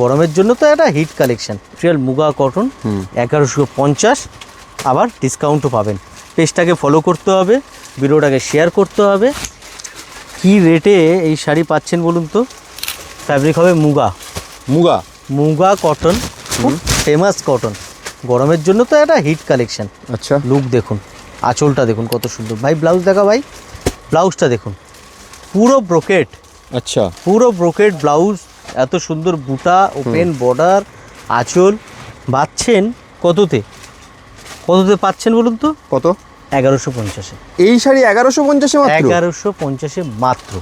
গরমের জন্য তো একটা heat collection. Real muga cotton 1150, আবার ডিসকাউন্টও পাবেন। পেজটাকে ফলো করতে হবে, ভিডিওটাকে শেয়ার করতে হবে। কি রেটে এই শাড়ি পাচ্ছেন বলুন তো? ফ্যাব্রিক হবে মুগা, মুগা মুগা কটন, খুব ফেমাস কটন। গরমের জন্য তো একটা হিট কালেকশন। আচ্ছা, লুক দেখুন, আঁচলটা দেখুন কত সুন্দর। ভাই ব্লাউজ দেখা, ভাই ব্লাউজটা দেখুন, পুরো ব্রোকেট। আচ্ছা, পুরো ব্রোকেট ব্লাউজ, এত সুন্দর বুটা, ওপেন বর্ডার, আঁচল। পাচ্ছেন কততে? কততে পাচ্ছেন বলুন তো? কত? 1150-এ। এই শাড়ি 1150-এ মাত্র? 1150-এ মাত্র,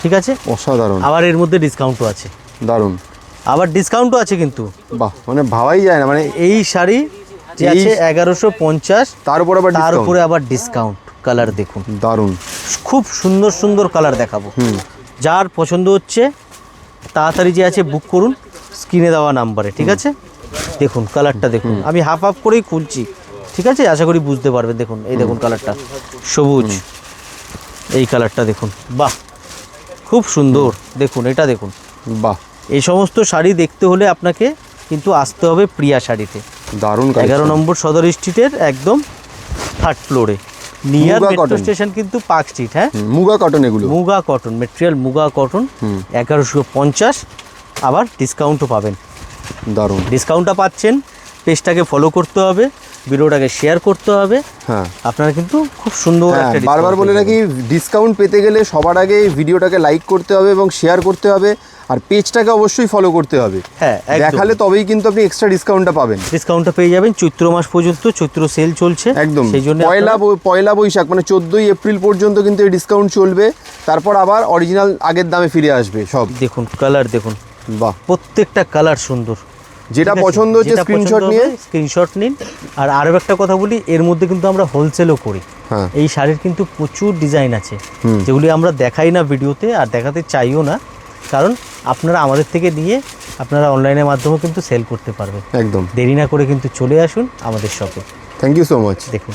ঠিক আছে। অসাধারণ, আবার এর মধ্যে ডিসকাউন্টও আছে, দারুণ। আবার ডিসকাউন্টও আছে কিন্তু। বাহ, মানে ভাবাই যায় না। মানে এই শাড়ি যে আছে 1150, তার উপর আবার তার discount? উপরে আবার ডিসকাউন্ট। কালার দেখুন, দারুণ। খুব সুন্দর সুন্দর কালার দেখাবো। যার পছন্দ হচ্ছে তাড়াতাড়ি যে আছে বুক করুন স্ক্রিনে দেওয়া নাম্বারে, ঠিক আছে। দেখুন কালারটা দেখুন, আমি হাফ হাফ করেই খুলছি, ঠিক আছে, আশা করি বুঝতে পারবেন। দেখুন এই দেখুন কালারটা সবুজ, এই কালারটা দেখুন, বাহ খুব সুন্দর। দেখুন এটা দেখুন, বাহ, এই সমস্ত শাড়ি দেখতে হলে আপনাকে কিন্তু আসতে হবে প্রিয়া শাড়িতে। দারুণ। 11 নম্বর সদর স্ট্রিটের একদম 3rd ফ্লোরে, near muga metro cotton। Station কিন্তু পার্ক স্ট্রিট। হ্যাঁ, মুগা কটন এগুলো? Muga cotton material, muga cotton 1150, আবার ডিসকাউন্টও পাবেন। দারুণ। ডিসকাউন্টটা পাচ্ছেন, পেজটাকে ফলো করতে হবে, ভিডিওটাকে শেয়ার করতে হবে। হ্যাঁ, আপনারা কিন্তু খুব সুন্দর হ্যাঁ, একটা বারবার বলে রাখি, ডিসকাউন্ট পেতে গেলে সবার আগে ভিডিওটাকে লাইক করতে হবে এবং শেয়ার করতে হবে, আর পেজটাকে অবশ্যই ফলো করতে হবে। হ্যাঁ, দেখালে তবেই কিন্তু আপনি এক্সট্রা ডিসকাউন্টটা পাবেন। ডিসকাউন্টটা পেয়ে যাবেন চৈত্র মাস পর্যন্ত, চৈত্র সেল চলছে একদম, সেই জন্য পয়লা বৈশাখ মানে 14ই এপ্রিল পর্যন্ত কিন্তু এই ডিসকাউন্ট চলবে। তারপর আবার অরিজিনাল আগের দামে ফিরে আসবে সব। দেখুন কালার দেখুন, বাহ, প্রত্যেকটা কালার সুন্দর। যেটা ঠিক আছে? পছন্দ হচ্ছে যেটা স্ক্রিনশট পছন্দ নিয়ে হবে, স্ক্রিনশট নিন। আর আরও একটা কথা বলি, এর মধ্যে কিন্তু আমরা হোলসেলও করি। হ্যাঁ, এই শাড়ির কিন্তু প্রচুর ডিজাইন আছে, যেগুলি আমরা দেখাই না ভিডিওতে, আর দেখাতে চাইও না, কারণ আপনারা আমাদের থেকে নিয়ে আপনারা অনলাইনের মাধ্যমেও কিন্তু সেল করতে পারবেন। একদম। দেরি না করে কিন্তু চলে আসুন আমাদের শপে। Thank you so much. দেখুন